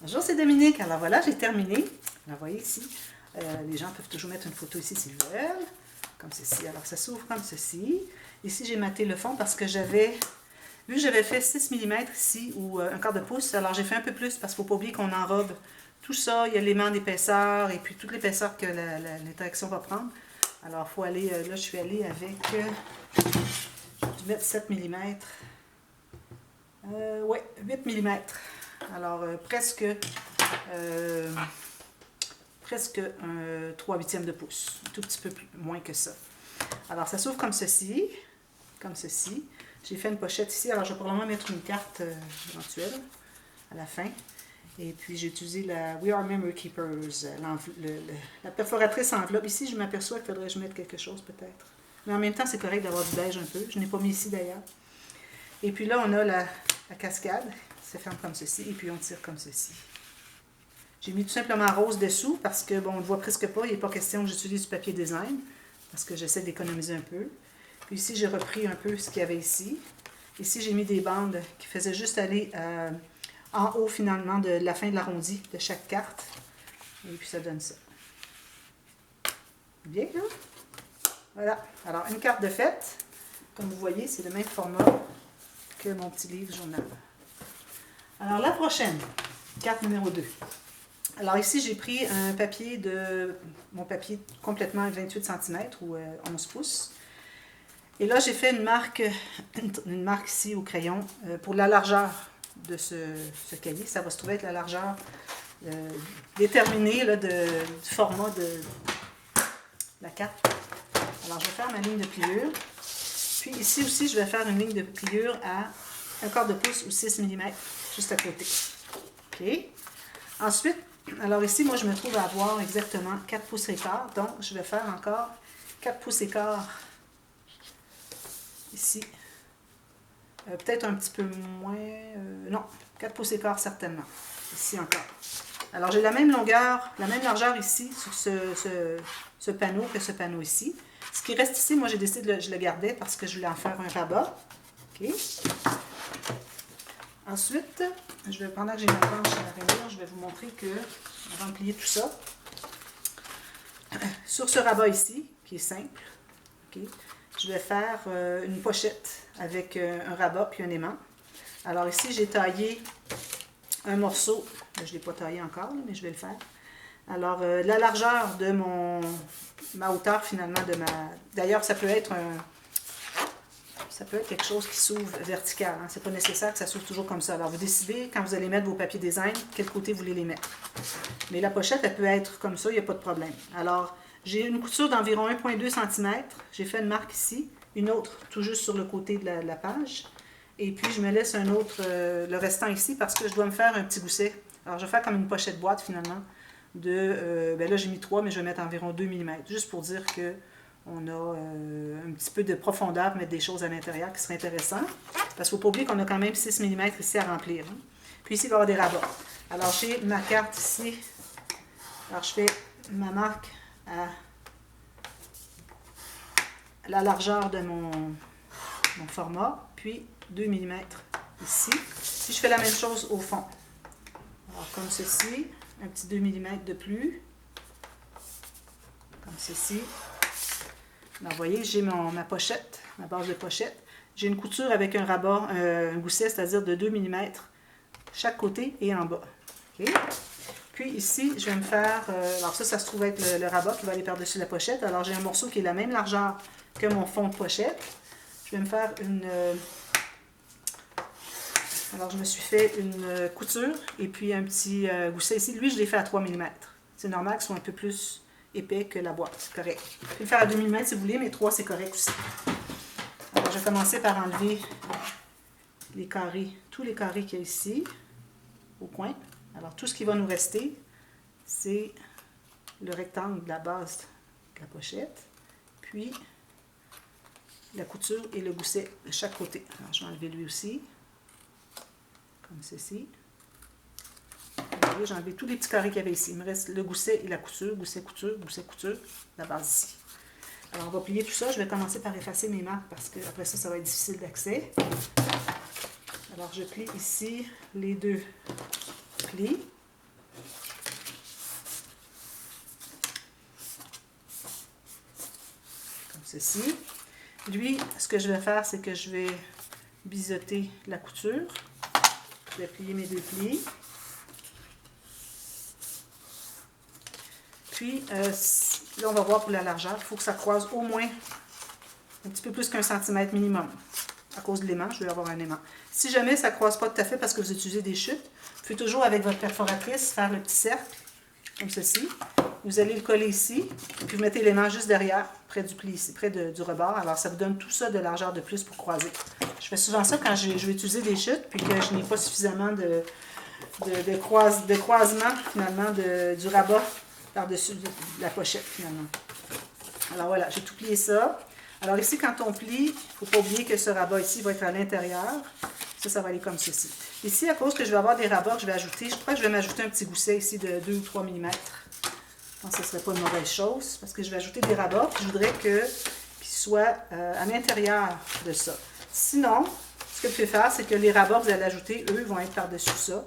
Bonjour, c'est Dominique. Alors voilà, j'ai terminé. Alors, vous voyez ici, les gens peuvent toujours mettre une photo ici s'ils veulent, comme ceci. Alors ça s'ouvre comme ceci. Ici, j'ai maté le fond parce que vu que j'avais fait 6 mm ici, ou un quart de pouce, alors j'ai fait un peu plus parce qu'il ne faut pas oublier qu'on enrobe tout ça. Il y a l'élément d'épaisseur et puis toute l'épaisseur que l'interaction va prendre. Alors, il faut aller, là, je suis allée avec, je vais mettre 7 mm. Oui, 8 mm. Alors, presque 3/8 de pouce, un tout petit peu moins que ça. Alors, ça s'ouvre comme ceci, comme ceci. J'ai fait une pochette ici, alors je vais probablement mettre une carte éventuelle à la fin. Et puis, j'ai utilisé la We Are Memory Keepers, la perforatrice enveloppe. Ici, je m'aperçois qu'il faudrait que je mette quelque chose peut-être. Mais en même temps, c'est correct d'avoir du beige un peu. Je n'ai pas mis ici d'ailleurs. Et puis là, on a la cascade. Ça ferme comme ceci et puis on tire comme ceci. J'ai mis tout simplement rose dessous parce que, bon, on ne voit presque pas. Il n'est pas question que j'utilise du papier design parce que j'essaie d'économiser un peu. Puis ici, j'ai repris un peu ce qu'il y avait ici. Ici, j'ai mis des bandes qui faisaient juste aller en haut, finalement, de la fin de l'arrondi de chaque carte. Et puis, ça donne ça. Bien, hein? Voilà. Alors, une carte de fête. Comme vous voyez, c'est le même format que mon petit livre journal. Alors, la prochaine, carte numéro 2. Alors, ici, j'ai pris un papier mon papier complètement 28 cm ou 11 pouces. Et là, j'ai fait une marque ici au crayon pour la largeur de ce cahier. Ça va se trouver être la largeur déterminée là, du format de la carte. Alors, je vais faire ma ligne de pliure. Puis ici aussi, je vais faire une ligne de pliure à un quart de pouce ou 6 mm, juste à côté. OK. Ensuite, alors ici, moi, je me trouve à avoir exactement 4 pouces et quart. Donc, je vais faire encore 4 pouces et quart ici. Peut-être un petit peu moins. Non, 4 pouces et quart certainement. Ici encore. Alors, j'ai la même longueur, la même largeur ici sur ce panneau que ce panneau ici. Ce qui reste ici, moi, j'ai décidé de je le gardais parce que je voulais en faire un rabat. OK. Ensuite, pendant que j'ai ma planche à réunir, je vais vous montrer que, avant de plier tout ça, sur ce rabat ici, qui est simple, okay, je vais faire une pochette avec un rabat puis un aimant. Alors ici, j'ai taillé un morceau, je ne l'ai pas taillé encore, mais je vais le faire. Alors, la largeur de ma hauteur finalement D'ailleurs, ça peut être quelque chose qui s'ouvre vertical. Hein. Ce n'est pas nécessaire que ça s'ouvre toujours comme ça. Alors, vous décidez, quand vous allez mettre vos papiers design, quel côté vous voulez les mettre. Mais la pochette, elle peut être comme ça, il n'y a pas de problème. Alors, j'ai une couture d'environ 1,2 cm. J'ai fait une marque ici, une autre tout juste sur le côté de la page. Et puis, je me laisse un autre, le restant ici, parce que je dois me faire un petit gousset. Alors, je vais faire comme une pochette boîte, finalement. Là, j'ai mis 3, mais je vais mettre environ 2 mm. Juste pour dire que on a un petit peu de profondeur pour mettre des choses à l'intérieur qui serait intéressant. Parce qu'il ne faut pas oublier qu'on a quand même 6 mm ici à remplir. Hein. Puis ici, il va y avoir des rabats. Alors, j'ai ma carte ici. Alors, je fais ma marque à la largeur de mon format. Puis 2 mm ici. Puis je fais la même chose au fond. Alors, comme ceci. Un petit 2 mm de plus. Comme ceci. Alors, vous voyez, j'ai ma pochette, ma base de pochette. J'ai une couture avec un rabat, un gousset, c'est-à-dire de 2 mm chaque côté et en bas. Okay. Puis ici, je vais me faire... alors ça se trouve être le rabat qui va aller par-dessus la pochette. Alors, j'ai un morceau qui est la même largeur que mon fond de pochette. Je vais me faire alors, je me suis fait une couture et puis un petit gousset ici. Lui, je l'ai fait à 3 mm. C'est normal qu'il soit un peu plus épais que la boîte, c'est correct. Vous pouvez le faire à 2 mm si vous voulez, mais 3 c'est correct aussi. Alors, je vais commencer par enlever les carrés, tous les carrés qu'il y a ici, au coin. Alors, tout ce qui va nous rester, c'est le rectangle de la base de la pochette, puis la couture et le gousset de chaque côté. Alors, je vais enlever lui aussi, comme ceci. J'ai enlevé tous les petits carrés qu'il y avait ici. Il me reste le gousset et la couture, gousset, couture, gousset, couture, la base ici. Alors, on va plier tout ça. Je vais commencer par effacer mes marques parce que après ça va être difficile d'accès. Alors, je plie ici les deux plis. ceci. Lui, ce que je vais faire, c'est que je vais biseauter la couture. Je vais plier mes 2 plis. Puis, là, on va voir pour la largeur. Il faut que ça croise au moins un petit peu plus qu'1 centimètre minimum. À cause de l'aimant, je vais avoir un aimant. Si jamais ça ne croise pas tout à fait parce que vous utilisez des chutes, vous pouvez toujours, avec votre perforatrice, faire le petit cercle, comme ceci. Vous allez le coller ici, puis vous mettez l'aimant juste derrière, près du pli ici, près du rebord. Alors, ça vous donne tout ça de largeur de plus pour croiser. Je fais souvent ça quand je vais utiliser des chutes, puis que je n'ai pas suffisamment de croisement, finalement, du rabat par-dessus la pochette, finalement. Alors voilà, j'ai tout plié ça. Alors ici, quand on plie, il ne faut pas oublier que ce rabat ici va être à l'intérieur. Ça va aller comme ceci. Ici, à cause que je vais avoir des rabats que je vais ajouter, je crois que je vais m'ajouter un petit gousset ici de 2 ou 3 mm. Je pense que ce ne serait pas une mauvaise chose, parce que je vais ajouter des rabats, puis je voudrais qu'ils soient à l'intérieur de ça. Sinon, ce que je vais faire, c'est que les rabats que vous allez ajouter, eux, vont être par-dessus ça,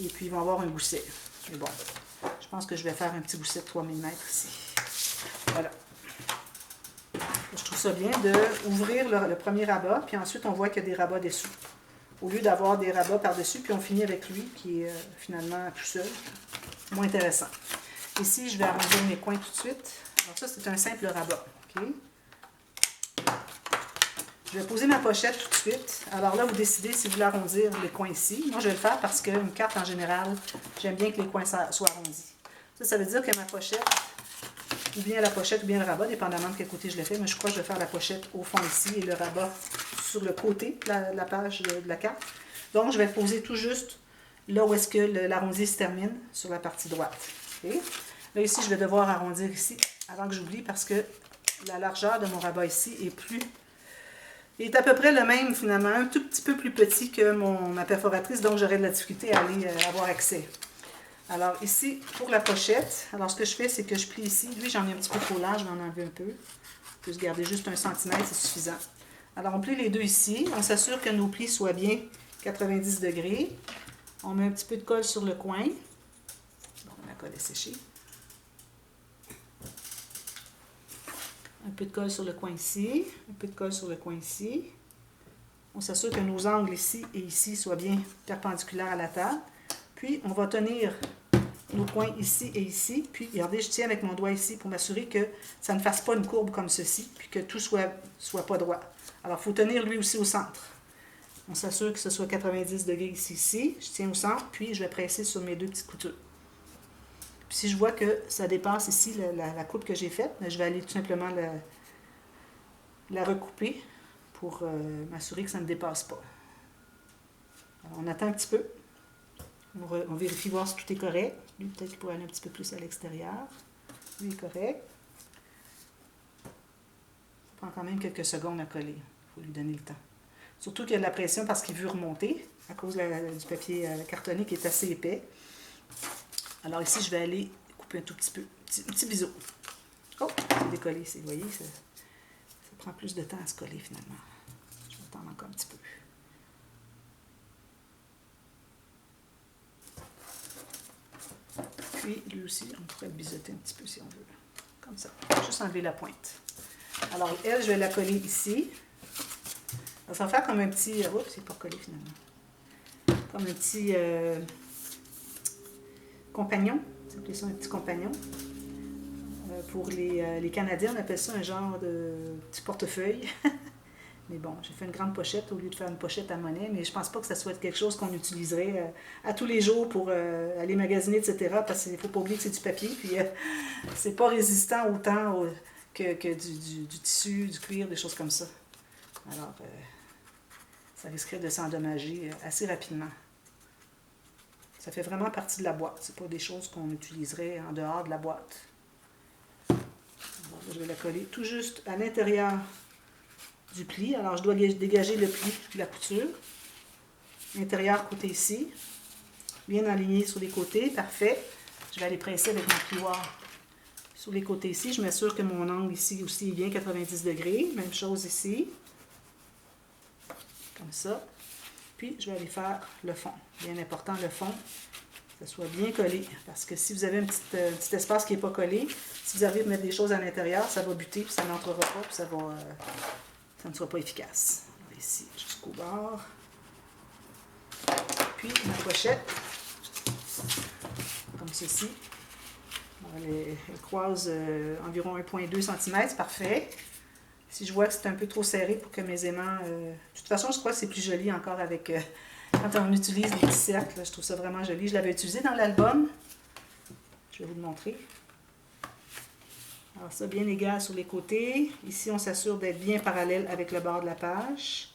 et puis ils vont avoir un gousset. Mais bon, je pense que je vais faire un petit gousset de 3 mm ici. Voilà. Je trouve ça bien d'ouvrir le premier rabat, puis ensuite on voit qu'il y a des rabats dessous. Au lieu d'avoir des rabats par-dessus, puis on finit avec lui qui est finalement tout seul. Moins intéressant. Ici, je vais arrondir mes coins tout de suite. Alors ça, c'est un simple rabat. Okay? Je vais poser ma pochette tout de suite. Alors là, vous décidez si vous voulez arrondir les coins ici. Moi, je vais le faire parce qu'une carte, en général, j'aime bien que les coins soient arrondis. Ça veut dire que ma pochette, ou bien la pochette ou bien le rabat, dépendamment de quel côté je le fais, mais je crois que je vais faire la pochette au fond ici et le rabat sur le côté de la page de la carte. Donc, je vais le poser tout juste là où est-ce que l'arrondi se termine, sur la partie droite. Okay? Là, ici, je vais devoir arrondir ici avant que j'oublie parce que la largeur de mon rabat ici est à peu près le même, finalement, un tout petit peu plus petit que ma perforatrice, donc j'aurai de la difficulté à aller avoir accès. Alors ici, pour la pochette, alors ce que je fais, c'est que je plie ici. Lui, j'en ai un petit peu trop large, je vais en enlever un peu. Je peux se garder juste 1 cm, c'est suffisant. Alors on plie les deux ici. On s'assure que nos plis soient bien 90 degrés. On met un petit peu de colle sur le coin. Bon, la colle est séchée. Un peu de colle sur le coin ici. Un peu de colle sur le coin ici. On s'assure que nos angles ici et ici soient bien perpendiculaires à la table. Puis, on va tenir nos coins ici et ici. Puis, regardez, je tiens avec mon doigt ici pour m'assurer que ça ne fasse pas une courbe comme ceci, puis que tout soit pas droit. Alors, il faut tenir lui aussi au centre. On s'assure que ce soit 90 degrés ici. Je tiens au centre, puis je vais presser sur mes deux petites coutures. Puis, si je vois que ça dépasse ici la coupe que j'ai faite, je vais aller tout simplement la recouper pour m'assurer que ça ne dépasse pas. Alors, on attend un petit peu. On vérifie voir si tout est correct. Lui, peut-être qu'il pourrait aller un petit peu plus à l'extérieur. Lui est correct. Ça prend quand même quelques secondes à coller. Il faut lui donner le temps. Surtout qu'il y a de la pression parce qu'il veut remonter à cause du papier cartonné qui est assez épais. Alors ici, je vais aller couper un tout petit peu. Un petit biseau. Oh, c'est décollé ici. Vous voyez, ça prend plus de temps à se coller finalement. Je vais attendre encore un petit peu. Puis, lui aussi, on pourrait le biseauter un petit peu si on veut. Comme ça. Juste enlever la pointe. Alors, elle, je vais la coller ici. Alors, ça va faire comme un petit... Oups, c'est pas collé finalement. Comme un petit compagnon. C'est appelé ça un petit compagnon. Pour les Canadiens, on appelle ça un genre de petit portefeuille. Mais bon, j'ai fait une grande pochette au lieu de faire une pochette à monnaie, mais je pense pas que ça soit quelque chose qu'on utiliserait à tous les jours pour aller magasiner, etc. Parce qu'il ne faut pas oublier que c'est du papier, puis c'est pas résistant autant que du tissu, du cuir, des choses comme ça. Alors, ça risquerait de s'endommager assez rapidement. Ça fait vraiment partie de la boîte. C'est pas des choses qu'on utiliserait en dehors de la boîte. Alors, je vais la coller tout juste à l'intérieur du pli. Alors, je dois dégager le pli de la couture. L'intérieur côté ici. Bien aligné sur les côtés. Parfait. Je vais aller presser avec mon plioir sur les côtés ici. Je m'assure que mon angle ici aussi est bien 90 degrés. Même chose ici. Comme ça. Puis, je vais aller faire le fond. Bien important, le fond. ça soit bien collé. Parce que si vous avez un petit espace qui n'est pas collé, si vous arrivez à mettre des choses à l'intérieur, ça va buter, puis ça n'entrera pas, puis ça ne sera pas efficace. Alors ici, jusqu'au bord. Puis ma pochette, comme ceci. Elle croise environ 1,2 cm, c'est parfait. Si je vois que c'est un peu trop serré pour que mes aimants... de toute façon, je crois que c'est plus joli encore avec... quand on utilise des petits cercles, là, je trouve ça vraiment joli. Je l'avais utilisé dans l'album. Je vais vous le montrer. Alors ça, bien égal sur les côtés. Ici, on s'assure d'être bien parallèle avec le bord de la page.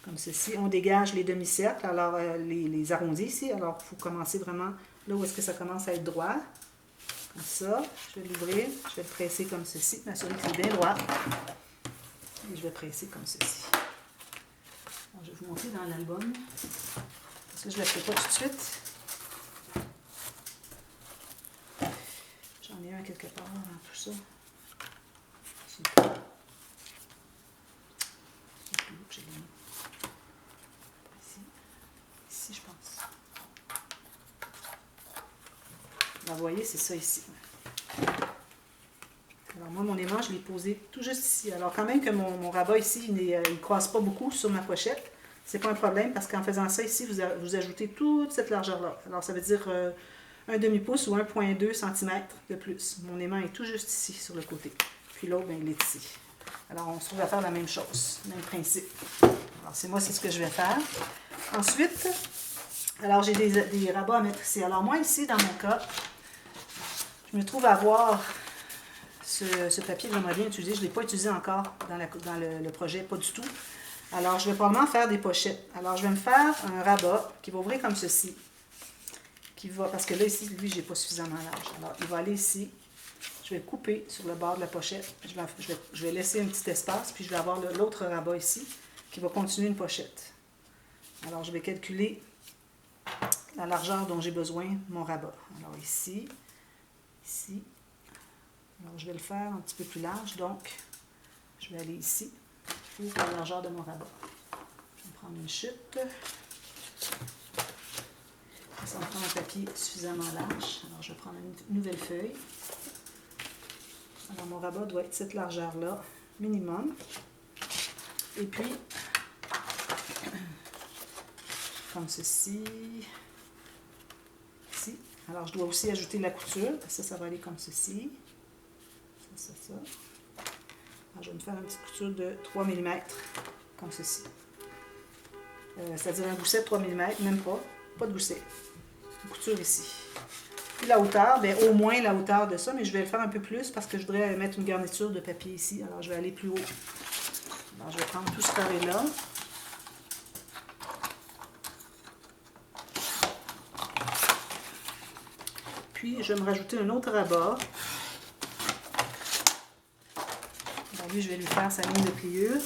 Comme ceci. On dégage les demi-cercles, alors les arrondis ici. Alors, il faut commencer vraiment là où est-ce que ça commence à être droit. Comme ça. Je vais l'ouvrir. Je vais le presser comme ceci. M'assurer que c'est bien droit. Et je vais presser comme ceci. Alors, je vais vous montrer dans l'album. Parce que je ne le fais pas tout de suite. J'en ai un quelque part dans tout ça. C'est plus où que j'ai mis. Ici, je pense. Alors, vous voyez, c'est ça ici. Alors moi, mon aimant, je l'ai posé tout juste ici. Alors quand même que mon rabat ici, il ne croise pas beaucoup sur ma pochette, c'est pas un problème parce qu'en faisant ça ici, vous ajoutez toute cette largeur-là. Alors ça veut dire un demi-pouce ou 1,2 cm de plus. Mon aimant est tout juste ici, sur le côté. Puis l'autre, ben, il est ici. Alors on se trouve à faire la même chose, même principe. Alors c'est ce que je vais faire. Ensuite, alors j'ai des rabats à mettre ici. Alors moi ici, dans mon cas, je me trouve à avoir ce papier que j'aimerais bien utiliser. Je ne l'ai pas utilisé encore dans le projet, pas du tout. Alors, je vais probablement faire des pochettes. Alors, je vais me faire un rabat qui va ouvrir comme ceci. Parce que là, ici, lui, je n'ai pas suffisamment large. Alors, il va aller ici. Je vais le couper sur le bord de la pochette. Je vais laisser un petit espace, puis je vais avoir l'autre rabat ici qui va continuer une pochette. Alors, je vais calculer la largeur dont j'ai besoin de mon rabat. Alors, ici. Alors, je vais le faire un petit peu plus large, donc je vais aller ici pour la largeur de mon rabat. Je vais prendre une chute. Ça me prend un papier suffisamment large. Alors, je vais prendre une nouvelle feuille. Alors, mon rabat doit être cette largeur-là, minimum. Et puis, comme ceci, ici. Alors, je dois aussi ajouter la couture. Ça va aller comme ceci. Ça. Alors, je vais me faire une petite couture de 3 mm, comme ceci. C'est-à-dire un gousset de 3 mm, même pas de gousset. Une couture ici. Puis la hauteur, bien, au moins la hauteur de ça, mais je vais le faire un peu plus parce que je voudrais mettre une garniture de papier ici. Alors, je vais aller plus haut. Alors, je vais prendre tout ce carré-là. Puis, je vais me rajouter un autre rabat. Alors, lui, je vais lui faire sa ligne de pliure.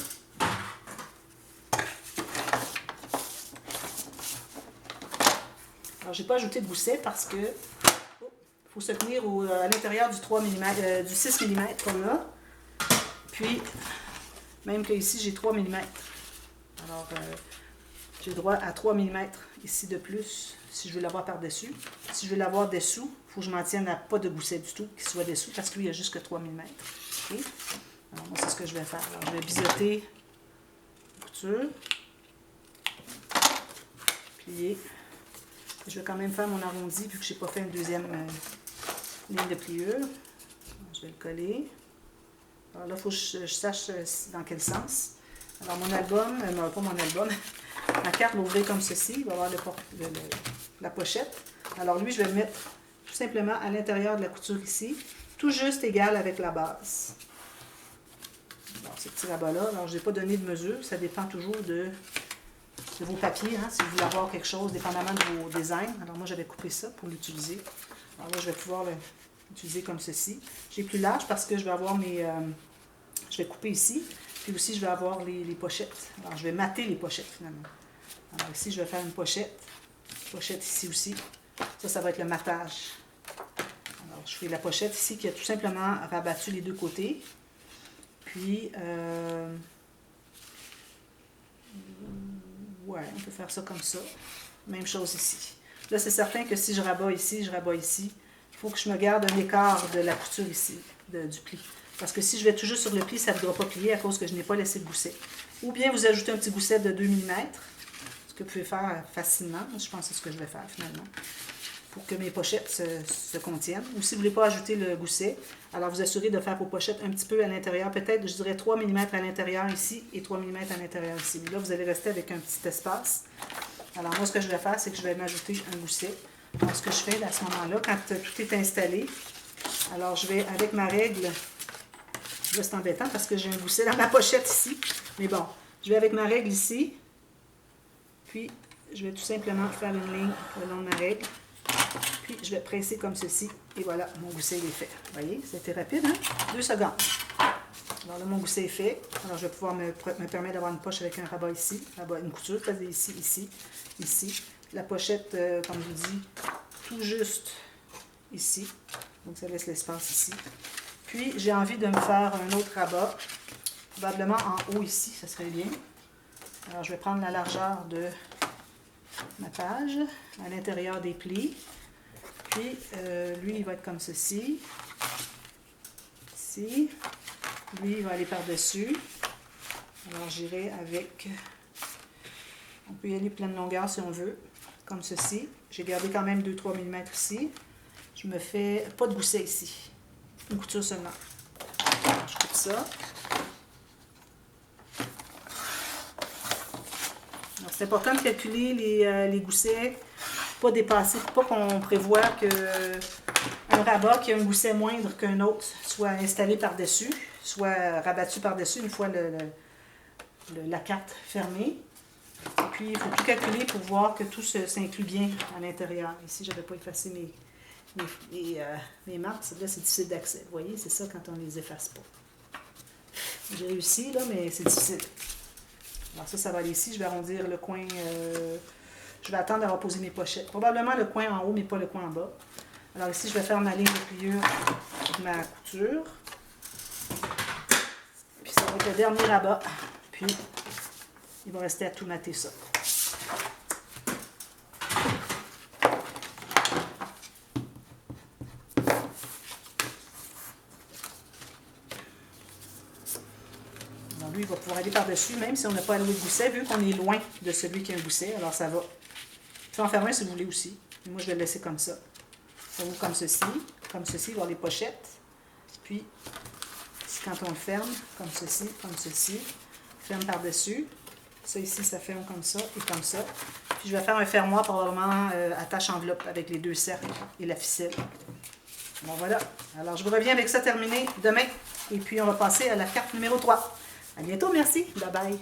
Alors, je n'ai pas ajouté de gousset parce que faut se tenir à l'intérieur du 3 mm, du 6 mm comme là. Puis, même que ici, j'ai 3 mm. Alors, j'ai droit à 3 mm ici de plus si je veux l'avoir par-dessus. Si je veux l'avoir dessous, il faut que je m'en tienne à pas de gousset du tout qui soit dessous parce que lui, il n'y a juste que 3 mm. Okay? Alors, moi, c'est ce que je vais faire. Alors, je vais biseauter la couture. Plier. Je vais quand même faire mon arrondi vu que je n'ai pas fait une deuxième ligne de pliure. Alors, je vais le coller. Alors là, il faut que je sache dans quel sens. Alors mon album, non pas mon album, ma carte va ouvrir comme ceci. Il va y avoir la pochette. Alors lui, je vais le mettre tout simplement à l'intérieur de la couture ici, tout juste égal avec la base. Alors ce petit rabat-là, alors je n'ai pas donné de mesure, ça dépend toujours de vos papiers, hein, si vous voulez avoir quelque chose, dépendamment de vos designs. Alors moi, j'avais coupé ça pour l'utiliser. Alors là, je vais pouvoir l'utiliser comme ceci. J'ai plus large parce que je vais avoir je vais couper ici. Puis aussi, je vais avoir les pochettes. Alors, je vais mater les pochettes, finalement. Alors ici, je vais faire une pochette. Pochette ici aussi. Ça va être le matage. Alors, je fais la pochette ici qui a tout simplement rabattu les deux côtés. Puis, ouais, on peut faire ça comme ça. Même chose ici. Là, c'est certain que si je rabats ici, il faut que je me garde un écart de la couture ici, du pli. Parce que si je vais tout juste sur le pli, ça ne voudra pas plier à cause que je n'ai pas laissé le gousset. Ou bien vous ajoutez un petit gousset de 2 mm, ce que vous pouvez faire facilement. Je pense que c'est ce que je vais faire finalement, pour que mes pochettes se contiennent. Ou si vous ne voulez pas ajouter le gousset, alors vous assurez de faire vos pochettes un petit peu à l'intérieur. Peut-être, je dirais 3 mm à l'intérieur ici et 3 mm à l'intérieur ici. Mais là, vous allez rester avec un petit espace. Alors moi, ce que je vais faire, c'est que je vais m'ajouter un gousset. Alors, ce que je fais à ce moment-là, quand tout est installé, alors je vais avec ma règle. Là, c'est embêtant parce que j'ai un gousset dans ma pochette ici. Mais bon, je vais avec ma règle ici. Puis, je vais tout simplement faire une ligne le long de ma règle. Puis, je vais presser comme ceci. Et voilà, mon gousset il est fait. Vous voyez, c'était rapide, hein? 2 secondes. Alors là, mon gousset est fait. Alors, je vais pouvoir me permettre d'avoir une poche avec un rabat ici. Une couture, c'est-à-dire ici, ici, ici. La pochette, comme je vous dis, tout juste ici. Donc, ça laisse l'espace ici. Puis, j'ai envie de me faire un autre rabat, probablement en haut ici, ça serait bien. Alors, je vais prendre la largeur de ma page à l'intérieur des plis. Puis, lui, il va être comme ceci. Ici. Lui, il va aller par-dessus. Alors, j'irai avec... On peut y aller pleine longueur si on veut, comme ceci. J'ai gardé quand même 2-3 mm ici. Je me fais pas de gousset ici. Une couture seulement. Alors, je coupe ça. C'est important de calculer les goussets, pas dépasser, pas qu'on prévoit qu'un rabat qui a un gousset moindre qu'un autre soit installé par-dessus, soit rabattu par-dessus une fois la carte fermée. Et puis, il faut tout calculer pour voir que tout s'inclut bien à l'intérieur. Ici, je n'avais pas effacé mes marques. Là, c'est difficile d'accès. Vous voyez, c'est ça quand on ne les efface pas. J'ai réussi, là, mais c'est difficile. Alors ça va aller ici. Je vais arrondir le coin. Je vais attendre d'avoir posé mes pochettes. Probablement le coin en haut, mais pas le coin en bas. Alors ici, je vais faire ma ligne de pliure de ma couture. Puis ça va être le dernier rabat. Puis, il va rester à tout mater ça. Alors lui, il va pouvoir aller par-dessus, même si on n'a pas alloué de gousset, vu qu'on est loin de celui qui a un gousset. Alors ça va. Vous pouvez en faire un si vous voulez aussi. Mais moi, je vais le laisser comme ça. Ça ouvre comme ceci. Comme ceci, voir les pochettes. Puis, quand on le ferme, comme ceci, ferme par-dessus. Ça ici, ça ferme comme ça et comme ça. Puis je vais faire un fermoir probablement attache enveloppe avec les 2 cercles et la ficelle. Bon voilà. Alors je vous reviens avec ça terminé demain. Et puis on va passer à la carte numéro 3. À bientôt, merci. Bye bye.